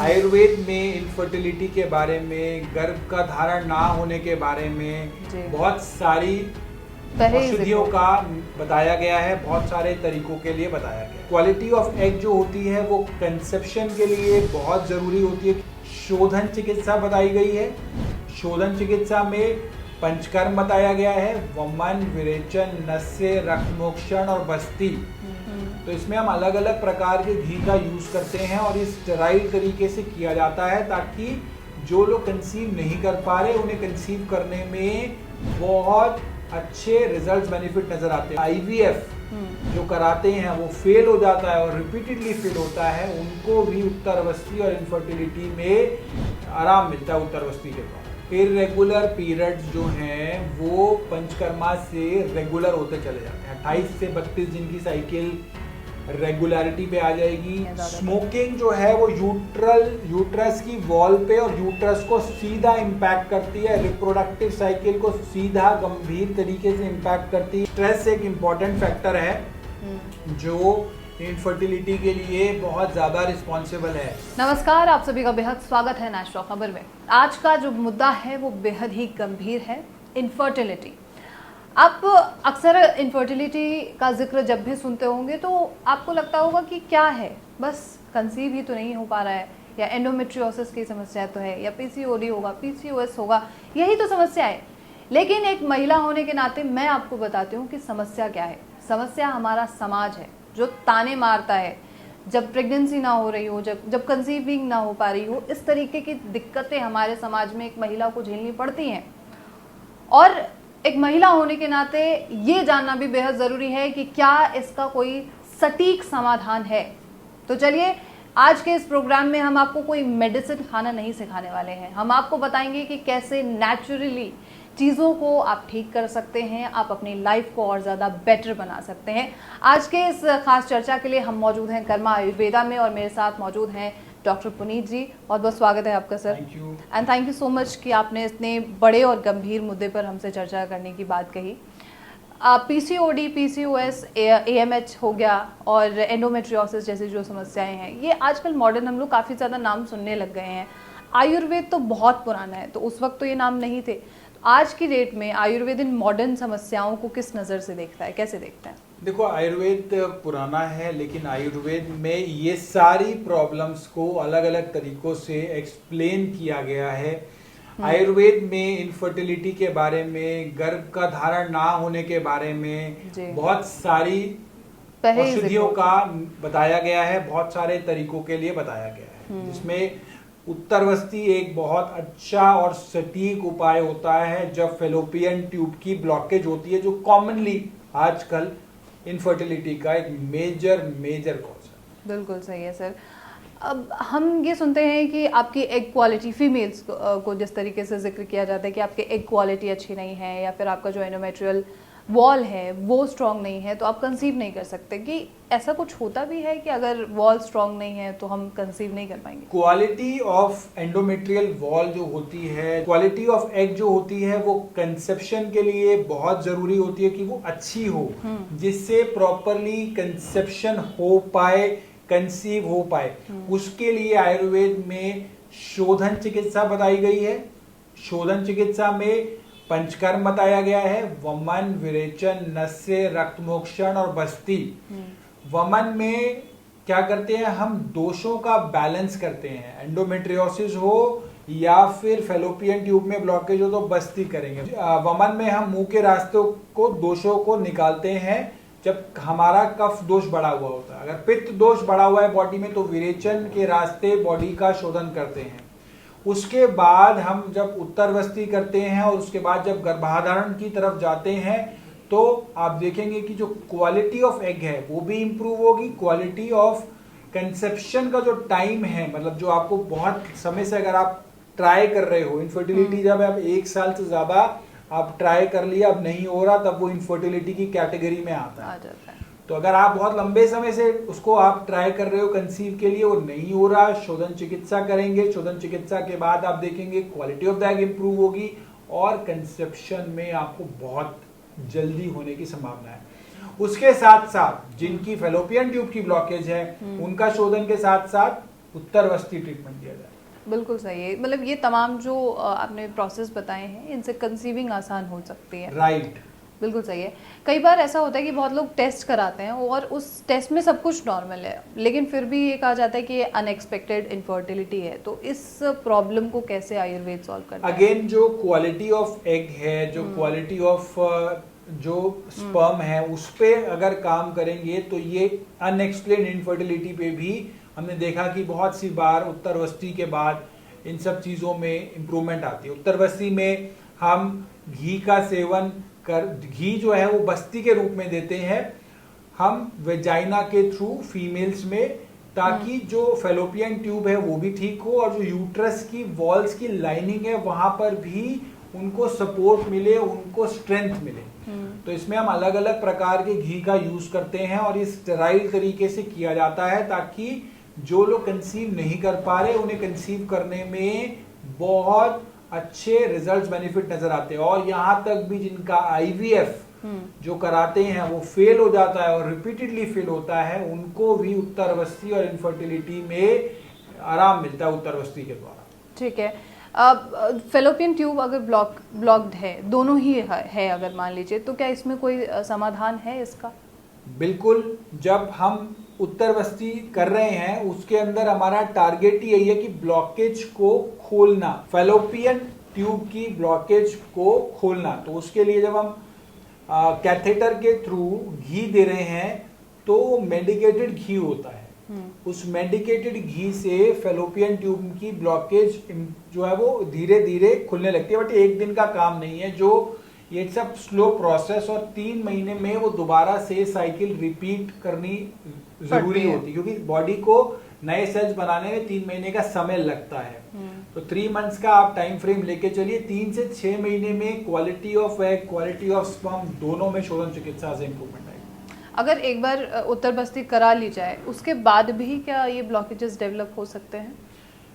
आयुर्वेद में इनफर्टिलिटी के बारे में, गर्भ का धारण ना होने के बारे में बहुत सारी औषधियों का बताया गया है, बहुत सारे तरीकों के लिए बताया गया है। क्वालिटी ऑफ एग जो होती है वो कंसेप्शन के लिए बहुत जरूरी होती है। शोधन चिकित्सा बताई गई है। शोधन चिकित्सा में पंचकर्म बताया गया है, वमन, विरेचन, नस्य, रक्तमोक्षण और बस्ती। तो इसमें हम अलग अलग प्रकार के घी का यूज करते हैं और ये स्टेराइल तरीके से किया जाता है ताकि जो लोग कंसीव नहीं कर पा रहे उन्हें कंसीव करने में बहुत अच्छे रिजल्ट्स, बेनिफिट नजर आते हैं। आईवीएफ जो कराते हैं वो फेल हो जाता है और रिपीटेडली फेल होता है, उनको भी उत्तरावस्थी और इनफर्टिलिटी में आराम मिलता है उत्तरावस्थी के बाद। इर्रेगुलर पीरियड्स जो हैं वो पंचकर्मा से रेगुलर होते चले जाते हैं। 28 से 32 दिन की साइकिल रेगुलरिटी पे आ जाएगी। स्मोकिंग जो है वो यूट्रस की वॉल पे और यूट्रस को सीधा इम्पैक्ट करती है, रिप्रोडक्टिव साइकिल को सीधा गंभीर तरीके से इम्पैक्ट करती है। स्ट्रेस एक इम्पॉर्टेंट फैक्टर है जो इनफर्टिलिटी के लिए बहुत ज्यादा रिस्पॉन्सिबल है। नमस्कार, आप सभी का बेहद स्वागत है नेशनल खबर में। आज का जो मुद्दा है वो बेहद ही गंभीर है, इनफर्टिलिटी। आप अक्सर इनफर्टिलिटी का जिक्र जब भी सुनते होंगे तो आपको लगता होगा कि क्या है, बस कंसीव ही तो नहीं हो पा रहा है, या एंडोमेट्रियोसिस की समस्या तो है, या पीसीओडी होगा, पीसीओएस होगा, यही तो समस्या है। लेकिन एक महिला होने के नाते मैं आपको बताती हूँ कि समस्या क्या है। समस्या हमारा समाज है जो ताने मारता है जब प्रेगनेंसी ना हो रही हो, जब कंसीविंग ना हो पा रही हो। इस तरीके की दिक्कतें हमारे समाज में एक महिला को झेलनी पड़ती हैं और एक महिला होने के नाते ये जानना भी बेहद ज़रूरी है कि क्या इसका कोई सटीक समाधान है। तो चलिए, आज के इस प्रोग्राम में हम आपको कोई मेडिसिन खाना नहीं सिखाने वाले हैं। हम आपको बताएंगे कि कैसे नेचुरली चीज़ों को आप ठीक कर सकते हैं, आप अपनी लाइफ को और ज़्यादा बेटर बना सकते हैं। आज के इस खास चर्चा के लिए हम मौजूद हैं कर्मा आयुर्वेदा में और मेरे साथ मौजूद हैं डॉक्टर पुनीत जी। बहुत बहुत स्वागत है आपका sir. Thank you and thank you so much कि आपने इतने बड़े और गंभीर मुद्दे पर हमसे चर्चा करने की बात कही। पीसीओडी, पीसीओएस, एएमएच हो गया और एंडोमेट्रियोसिस जैसी जो समस्याएं हैं, ये आजकल मॉडर्न हम लोग काफ़ी ज़्यादा नाम सुनने लग गए हैं। आयुर्वेद तो बहुत पुराना है, तो उस वक्त तो ये नाम नहीं थे। आज की डेट में आयुर्वेद इन मॉडर्न समस्याओं को किस नज़र से देखता है, कैसे देखता है? देखो, आयुर्वेद पुराना है लेकिन आयुर्वेद में ये सारी प्रॉब्लम्स को अलग अलग तरीकों से एक्सप्लेन किया गया है। आयुर्वेद में इनफर्टिलिटी के बारे में, गर्भ का धारण ना होने के बारे में बहुत सारी औषधियों का बताया गया है, बहुत सारे तरीकों के लिए बताया गया है, जिसमें उत्तरावस्थी एक बहुत अच्छा और सटीक उपाय होता है जब फेलोपियन ट्यूब की ब्लॉकेज होती है, जो कॉमनली आजकल इनफर्टिलिटी का एक मेजर कॉज है। बिल्कुल सही है सर। अब हम ये सुनते हैं कि आपकी एग क्वालिटी, फीमेल्स को जिस तरीके से जिक्र किया जाता है कि आपके एग क्वालिटी अच्छी नहीं है, या फिर आपका जो एंडोमेट्रियल वॉल है वो स्ट्रॉन्ग नहीं है तो आप कंसीव नहीं कर सकते, कि ऐसा कुछ होता भी है कि अगर वॉल स्ट्रॉन्ग नहीं है तो हम कंसीव नहीं कर पाएंगे? क्वालिटी ऑफ एंडोमेट्रियल वॉल जो होती है, क्वालिटी ऑफ एग जो होती है, वो कंसेप्शन के लिए बहुत जरूरी होती है कि वो अच्छी हो, जिससे प्रॉपरली कंसेप्शन हो पाए, कंसीव हो पाए। उसके लिए आयुर्वेद में शोधन चिकित्सा बताई गई है। शोधन चिकित्सा में पंचकर्म बताया गया है, वमन, विरेचन, नस्य, रक्तमोक्षण और बस्ती। वमन में क्या करते हैं, हम दोषों का बैलेंस करते हैं। एंडोमेट्रियोसिस हो या फिर फेलोपियन ट्यूब में ब्लॉकेज हो तो बस्ती करेंगे। वमन में हम मुंह के रास्तों को, दोषों को निकालते हैं जब हमारा कफ दोष बढ़ा हुआ होता है। अगर पित्त दोष बढ़ा हुआ है बॉडी में तो विरेचन के रास्ते बॉडी का शोधन करते हैं। उसके बाद हम जब उत्तरावस्थी करते हैं और उसके बाद जब गर्भाधारण की तरफ जाते हैं तो आप देखेंगे कि जो क्वालिटी ऑफ एग है वो भी इंप्रूव होगी। क्वालिटी ऑफ कंसेप्शन का जो टाइम है, मतलब जो आपको बहुत समय से अगर आप ट्राई कर रहे हो, इनफर्टिलिटी जब आप 1 साल से ज्यादा आप ट्राई कर लिया, अब नहीं हो रहा, तब वो इनफर्टिलिटी की कैटेगरी में आता है। तो अगर आप बहुत लंबे समय से उसको आप ट्राई कर रहे हो कंसीव के लिए, वो नहीं हो रहा, शोधन चिकित्सा करेंगे। शोधन चिकित्सा के बाद आप देखेंगे quality of the egg improve होगी और कंसेप्शन में आपको बहुत जल्दी होने की संभावना है। उसके साथ साथ जिनकी फेलोपियन ट्यूब की ब्लॉकेज है, उनका शोधन के साथ साथ उत्तरवस्थी ट्रीटमेंट दिया जाए। बिल्कुल सही है, मतलब ये तमाम जो आपने प्रोसेस बताए हैं इनसे कंसीविंग आसान हो सकती है। राइट। बिल्कुल सही है। कई बार ऐसा होता है कि बहुत लोग टेस्ट कराते हैं और उस टेस्ट में सब कुछ नॉर्मल है, लेकिन फिर भी ये कहा जाता है कि ये अनएक्सपेक्टेड इनफर्टिलिटी है, तो इस प्रॉब्लम को कैसे आयुर्वेद सॉल्व करता है? अगेन जो क्वालिटी ऑफ एग है, जो क्वालिटी ऑफ जो स्पर्म है, उस पे अगर काम करेंगे तो ये अनएक्सप्लेन इनफर्टिलिटी पे भी हमने देखा कि बहुत सी बार उत्तरवस्थी के बाद इन सब चीज़ों में इम्प्रूवमेंट आती है। उत्तरवस्थी में हम घी का सेवन घी जो है वो बस्ती के रूप में देते हैं हम वेजाइना के थ्रू फीमेल्स में, ताकि जो फेलोपियन ट्यूब है वो भी ठीक हो और जो यूट्रस की वॉल्स की लाइनिंग है वहां पर भी उनको सपोर्ट मिले, उनको स्ट्रेंथ मिले। तो इसमें हम अलग अलग प्रकार के घी का यूज करते हैं और ये स्टेराइल तरीके से किया जाता है ताकि जो लोग कंसीव नहीं कर पा रहे उन्हें कंसीव करने में बहुत अच्छे रिजल्ट्स बेनिफिट नजर आते हैं। और यहाँ तक भी जिनका आईवीएफ जो कराते हैं वो फेल हो जाता है और रिपीटेडली फेल होता है, उनको भी उत्तरवस्थी और इनफर्टिलिटी में आराम मिलता है उत्तरवस्थी के द्वारा। ठीक है। अब फेलोपियन ट्यूब अगर ब्लॉक्ड है, दोनों ही है अगर मान लीजिए, तो क्या इसमें कोई समाधान है इसका? बिल्कुल। जब हम उत्तरवस्थी कर रहे हैं उसके अंदर हमारा टारगेट ही यही है कि ब्लॉकेज को खोलना, फेलोपियन ट्यूब की ब्लॉकेज को खोलना। तो उसके लिए जब हम कैथेटर के थ्रू घी दे रहे हैं तो मेडिकेटेड घी होता है, उस मेडिकेटेड घी से फेलोपियन ट्यूब की ब्लॉकेज जो है वो धीरे धीरे खुलने लगती है। बट एक दिन का काम नहीं है, जो ये सब स्लो प्रोसेस और 3 महीने में वो दोबारा से साइकिल रिपीट करनी जरूरी होती है, क्योंकि बॉडी को नए सेल्स बनाने में 3 महीने का समय लगता है। तो 3 मंथ्स का आप टाइम फ्रेम लेके चलिए, 3 से 6 महीने में quality of egg, quality of sperm दोनों में शोधन चिकित्सा से इंप्रूवमेंट आएगी। अगर एक बार उत्तरवस्थी करा ली जाए उसके बाद भी क्या ये ब्लॉकेजेस डेवलप हो सकते हैं?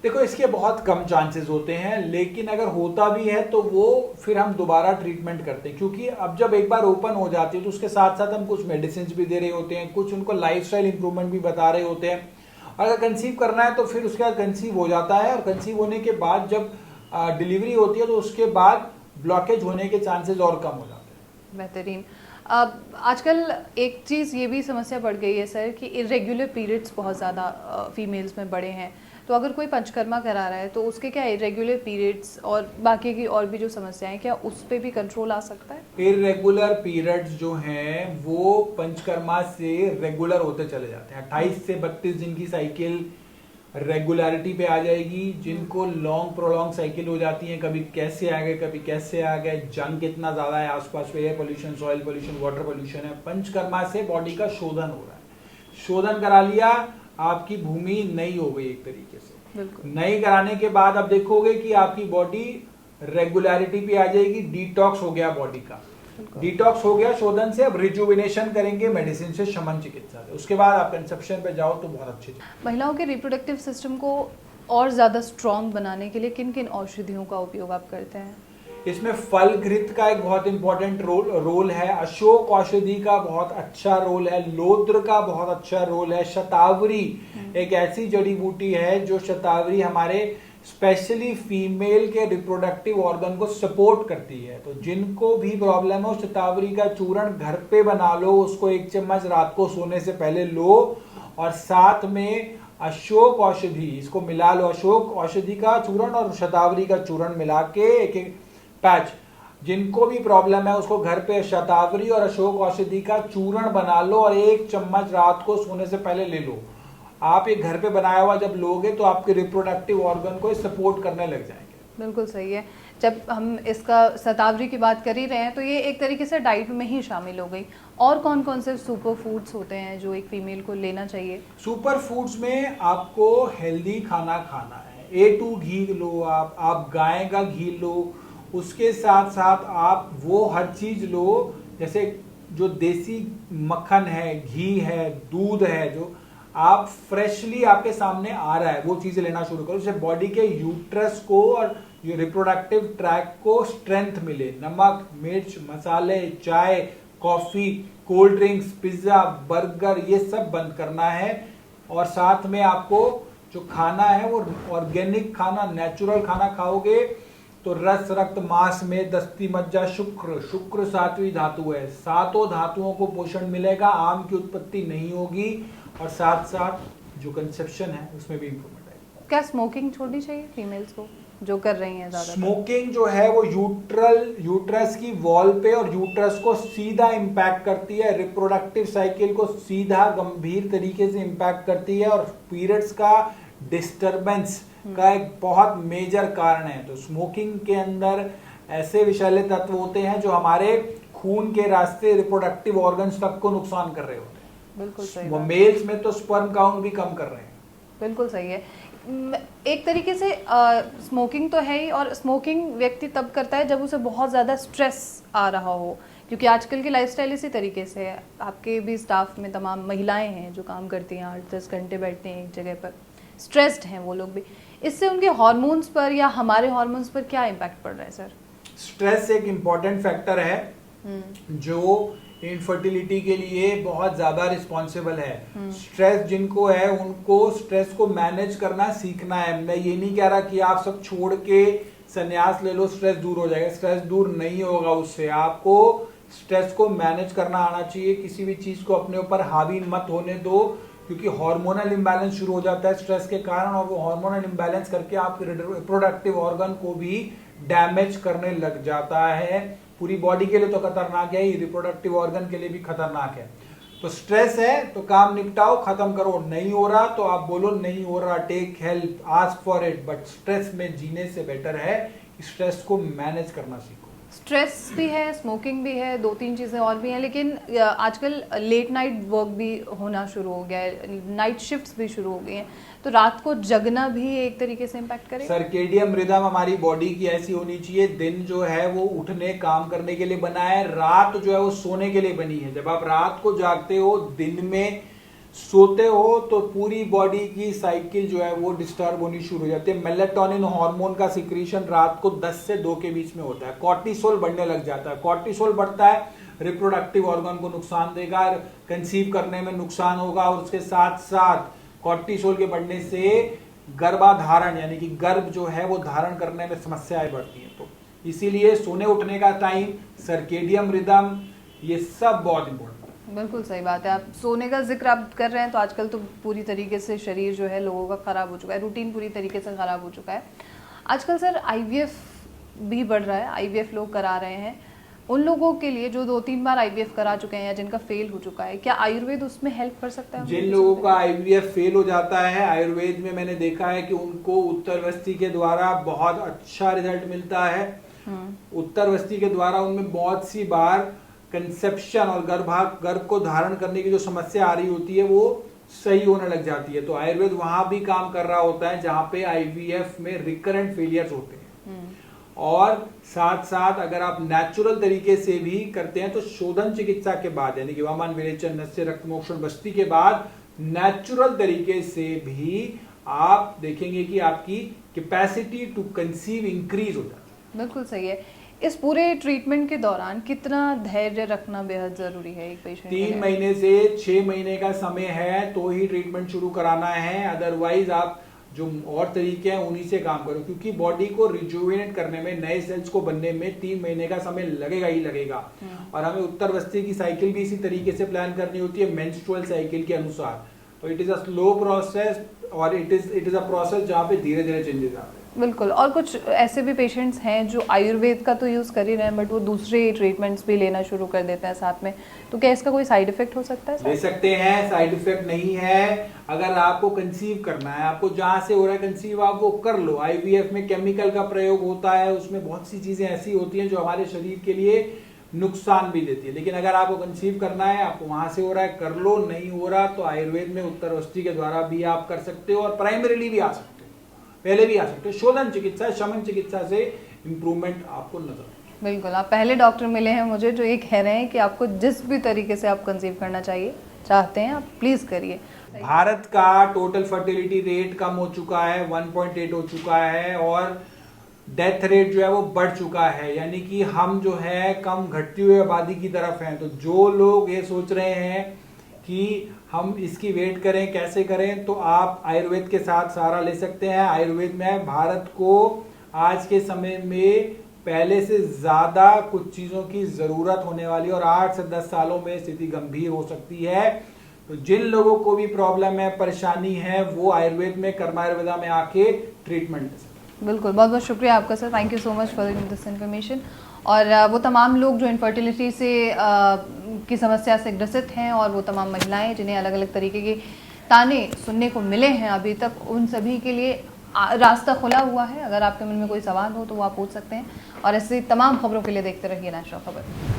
देखो, इसके बहुत कम चांसेस होते हैं, लेकिन अगर होता भी है तो वो फिर हम दोबारा ट्रीटमेंट करते हैं, क्योंकि अब जब एक बार ओपन हो जाती है तो उसके साथ साथ हम कुछ मेडिसिन भी दे रहे होते हैं, कुछ उनको लाइफस्टाइल इंप्रूवमेंट भी बता रहे होते हैं। अगर कंसीव करना है तो फिर उसके बाद कंसीव हो जाता है, और कंसीव होने के बाद जब डिलीवरी होती है तो उसके बाद ब्लॉकेज होने के चांसेस और कम हो जाते हैं। बेहतरीन। आजकल एक चीज़ ये भी समस्या बढ़ गई है सर कि इरेगुलर पीरियड्स बहुत ज़्यादा फीमेल्स में बढ़े हैं, तो अगर कोई पंचकर्मा करा रहा है तो उसके क्या इरेगुलर पीरियड्स और बाकी की और भी जो समस्याएं, क्या उस पर भी कंट्रोल आ सकता है? इरेगुलर पीरियड्स जो हैं वो पंचकर्मा से रेगुलर होते चले जाते हैं। 28 से 32 दिन की साइकिल रेगुलरिटी पे आ जाएगी। जिनको लॉन्ग प्रोलॉन्ग साइकिल हो जाती है, कभी कैसे आ गए कभी कैसे आ गए, जंग कितना ज्यादा है आसपास, air pollution, soil pollution, water pollution है, पंचकर्मा से बॉडी का शोधन हो रहा है। शोधन करा लिया, आपकी भूमि नई हो गई एक तरीके से। नई कराने के बाद आप देखोगे कि आपकी बॉडी रेगुलरिटी पे आ जाएगी, डिटॉक्स हो गया बॉडी का, डिटॉक्स हो गया शोधन से। अब रिजुविनेशन करेंगे मेडिसिन से, शमन चिकित्सा से, उसके बाद आप कंसेप्शन पे जाओ तो बहुत अच्छी। महिलाओं के रिप्रोडक्टिव सिस्टम को और ज्यादा स्ट्रॉन्ग बनाने के लिए किन किन औषधियों का उपयोग आप करते हैं? इसमें फल घृत का एक बहुत इंपॉर्टेंट रोल है, अशोक औषधि का बहुत अच्छा रोल है, लोद्र का बहुत अच्छा रोल है, शतावरी एक ऐसी जड़ी बूटी है जो शतावरी हमारे स्पेशली फीमेल के रिप्रोडक्टिव ऑर्गन को सपोर्ट करती है। तो जिनको भी प्रॉब्लम हो, शतावरी का चूर्ण घर पे बना लो, उसको 1 चम्मच रात को सोने से पहले लो, और साथ में अशोक औषधि इसको मिला लो, अशोक औषधि का चूर्ण और शतावरी का चूर्ण मिला के एक पैच, जिनको भी प्रॉब्लम है उसको घर पे शतावरी और अशोक औषधि का चूर्ण बना लो और 1 चम्मच रात को सोने से पहले ले लो। आप ये घर पे बनाया हुआ जब लोगे तो आपके रिप्रोडक्टिव ऑर्गन को सपोर्ट करने लग जाएंगे। बिल्कुल सही है। जब हम इसका शतावरी की बात कर ही रहे हैं तो ये एक तरीके से डाइट में ही शामिल हो गई। और कौन कौन से सुपर फूड्स होते हैं जो एक फीमेल को लेना चाहिए? सुपर फूड्स में आपको हेल्दी खाना खाना है। A2 घी लो, आप गाय का घी लो, उसके साथ साथ आप वो हर चीज लो, जैसे जो देसी मक्खन है, घी है, दूध है, जो आप फ्रेशली आपके सामने आ रहा है वो चीजें लेना शुरू करो, जिससे बॉडी के यूट्रस को और रिप्रोडक्टिव ट्रैक को स्ट्रेंथ मिले। नमक, मिर्च, मसाले, चाय, coffee, cold drinks, pizza, burger, ये सब बंद करना है। और साथ में आपको जो खाना है वो ऑर्गेनिक खाना, नेचुरल खाना खाओगे तो रस रक्त मांस में दस्ती मज्जा शुक्र, शुक्र सातवीं धातु है, सातों धातुओं को पोषण मिलेगा, आम की उत्पत्ति नहीं होगी और साथ साथ जो कंसेप्शन है उसमें भी इंप्रूवमेंट आएगा। क्या स्मोकिंग छोड़नी चाहिए फीमेल्स को जो कर रही हैं ज्यादा? स्मोकिंग जो है वो यूट्रस की वॉल पे और यूट्रस को सीधा इम्पैक्ट करती है, रिप्रोडक्टिव साइकिल को सीधा गंभीर तरीके से इम्पैक्ट करती है और पीरियड्स का डिस्टरबेंस का एक बहुत मेजर कारण है। तो स्मोकिंग के अंदर ऐसे विषैले तत्व होते हैं जो हमारे खून के रास्ते रिप्रोडक्टिव ऑर्गन्स तक को नुकसान कर रहे होते हैं। बिल्कुल सही। वो मेल्स में तो स्पर्म काउंट भी कम कर रहे हैं। बिल्कुल सही है। एक तरीके से स्मोकिंग तो है ही, और स्मोकिंग व्यक्ति तब करता है जब उसे बहुत ज़्यादा स्ट्रेस आ रहा हो, क्योंकि आजकल की लाइफस्टाइल इसी तरीके से है। आपके भी स्टाफ में तमाम महिलाएं हैं जो काम करती हैं, 8-10 घंटे बैठते हैं एक जगह पर, स्ट्रेस्ड हैं वो लोग भी। इससे उनके हार्मोन्स पर या हमारे हार्मोन्स पर क्या इम्पैक्ट पड़ रहा है सर? स्ट्रेस एक इम्पॉर्टेंट फैक्टर है जो इनफर्टिलिटी के लिए बहुत ज्यादा रिस्पॉन्सिबल है। स्ट्रेस जिनको है उनको स्ट्रेस को मैनेज करना सीखना है। मैं ये नहीं कह रहा कि आप सब छोड़ के संन्यास ले लो स्ट्रेस दूर हो जाएगा, स्ट्रेस दूर नहीं होगा उससे। आपको स्ट्रेस को मैनेज करना आना चाहिए, किसी भी चीज को अपने ऊपर हावी मत होने दो, क्योंकि हार्मोनल इंबैलेंस शुरू हो जाता है स्ट्रेस के कारण, और वो हार्मोनल इंबैलेंस करके आपके रिप्रोडक्टिव ऑर्गन को भी डैमेज करने लग जाता है। पूरी बॉडी के लिए तो खतरनाक है ही, रिप्रोडक्टिव ऑर्गन के लिए भी खतरनाक है। तो स्ट्रेस है तो काम निपटाओ, खत्म करो। नहीं हो रहा तो आप बोलो नहीं हो रहा, take help, ask for it. But stress में जीने से बेटर है कि स्ट्रेस को मैनेज करना सीखो। स्ट्रेस भी है, स्मोकिंग भी है, 2-3 चीज़ें और भी हैं, लेकिन आजकल लेट नाइट वर्क भी होना शुरू हो गया है, नाइट शिफ्ट्स भी शुरू हो गई हैं, तो रात को जगना भी एक तरीके से इम्पैक्ट करेगा। सर्केडियम रिदम हमारी बॉडी की ऐसी होनी चाहिए, दिन जो है वो उठने काम करने के लिए बना है, रात जो है वो सोने के लिए बनी है। जब आप रात को जागते हो, दिन में सोते हो, तो पूरी बॉडी की साइकिल जो है वो डिस्टर्ब होनी शुरू हो जाती है। मेलेटोनिन हार्मोन का सिक्रीशन रात को 10 से 2 के बीच में होता है। कॉर्टिसोल बढ़ने लग जाता है, कॉर्टिसोल बढ़ता है, रिप्रोडक्टिव ऑर्गन को नुकसान देगा, कंसीव करने में नुकसान होगा, और उसके साथ साथ कॉर्टिसोल के बढ़ने से गर्भाधारण यानी कि गर्भ जो है वो धारण करने में समस्याएं बढ़ती हैं। तो इसीलिए सोने उठने का टाइम, सर्केडियम रिदम, ये सब बहुत इंपॉर्टेंट। बिल्कुल सही बात है। आप सोने का जिक्र आप कर रहे हैं, तो आजकल तो पूरी तरीके से शरीर जो है लोगों का ख़राब हो चुका है, रूटीन पूरी तरीके से ख़राब हो चुका है। आजकल सर आईवीएफ भी बढ़ रहा है, आईवीएफ लोग करा रहे हैं। उन लोगों के लिए जो 2-3 बार आईवीएफ करा चुके हैं या जिनका फेल हो चुका है, क्या आयुर्वेद उसमें हेल्प कर सकता है? जिन लोगों का आईवीएफ फेल हो जाता है, आयुर्वेद में मैंने देखा है कि उनको उत्तरवस्ती के द्वारा बहुत अच्छा रिजल्ट मिलता है। उत्तरवस्ती के द्वारा उनमें बहुत सी बार कंसेप्शन और गर्भ को धारण करने की जो समस्या आ रही होती है वो सही होने लग जाती है। तो आयुर्वेद वहां भी काम कर रहा होता है जहां पे आईवीएफ में रिकरेंट फेलियर्स होते हैं। और साथ साथ अगर आप नेचुरल तरीके से भी करते हैं तो शोधन चिकित्सा के बाद यानी कि वामन विरेचन नस्य रक्त मोक्षण बस्ती के बाद नेचुरल तरीके से भी आप देखेंगे कि आपकी कैपेसिटी टू कंसीव इंक्रीज हो जाती है। बिल्कुल सही है। इस पूरे ट्रीटमेंट के दौरान कितना धैर्य रखना बेहद जरूरी है एक पेशेंट? 3 महीने से 6 महीने का समय है तो ही ट्रीटमेंट शुरू कराना है, अदरवाइज आप जो और तरीके हैं उन्हीं से काम करो, क्योंकि बॉडी को रिजुविनेट करने में, नए सेल्स को बनने में 3 महीने का समय लगेगा ही लगेगा। और हमें उत्तरवस्ती की साइकिल भी इसी तरीके से प्लान करनी होती है, मेंस्ट्रुअल साइकिल के अनुसार। तो it is a slow process और इट इज अ प्रोसेस जहाँ पे धीरे धीरे चेंजेस आते हैं। बिल्कुल। और कुछ ऐसे भी पेशेंट्स हैं जो आयुर्वेद का तो यूज़ कर ही रहे हैं, बट वो दूसरे ट्रीटमेंट्स भी लेना शुरू कर देते हैं साथ में, तो क्या इसका कोई साइड इफेक्ट हो सकता है? ले सकते हैं, साइड इफेक्ट नहीं है। अगर आपको कंसीव करना है, आपको जहां से हो रहा है कंसीव, आप वो कर लो। आईवीएफ में केमिकल का प्रयोग होता है, उसमें बहुत सी चीजें ऐसी होती हैं जो हमारे शरीर के लिए नुकसान भी देती है। लेकिन अगर आपको कंसीव करना है, आपको वहां से हो रहा है, कर लो। नहीं हो रहा तो आयुर्वेद में उत्तरवस्ती के द्वारा भी आप कर सकते हो, और प्राइमरीली भी आ सकते हो, पहले भी आ सकते हो। शोधन चिकित्सा, शमन चिकित्सा से इंप्रूवमेंट आपको नजर। बिल्कुल। आप पहले डॉक्टर मिले हैं मुझे जो ये कह रहे हैं कि आपको जिस भी तरीके से आप कंसीव करना चाहते हैं आप प्लीज करिए। भारत का टोटल फर्टिलिटी रेट कम हो चुका है, 1.8 हो चुका है, और डेथ रेट जो है वो बढ़ चुका है, यानी कि हम जो है कम घटती हुई आबादी की तरफ हैं। तो जो लोग ये सोच रहे हैं कि हम इसकी वेट करें कैसे करें, तो आप आयुर्वेद के साथ सहारा ले सकते हैं। आयुर्वेद में भारत को आज के समय में पहले से ज़्यादा कुछ चीज़ों की ज़रूरत होने वाली है और 8 से 10 सालों में स्थिति गंभीर हो सकती है। तो जिन लोगों को भी प्रॉब्लम है, परेशानी है, वो आयुर्वेद में, कर्मा आयुर्वेदा में आके ट्रीटमेंट ले सकते हैं। बिल्कुल, बहुत बहुत शुक्रिया आपका sir, thank you so much for this information. और वो तमाम लोग जो इनफर्टिलिटी से की समस्या से ग्रसित हैं और वो तमाम महिलाएं जिन्हें अलग अलग तरीके के ताने सुनने को मिले हैं अभी तक, उन सभी के लिए रास्ता खुला हुआ है। अगर आपके मन में कोई सवाल हो तो वो आप पूछ सकते हैं और ऐसी तमाम खबरों के लिए देखते रहिए नेशनल खबर।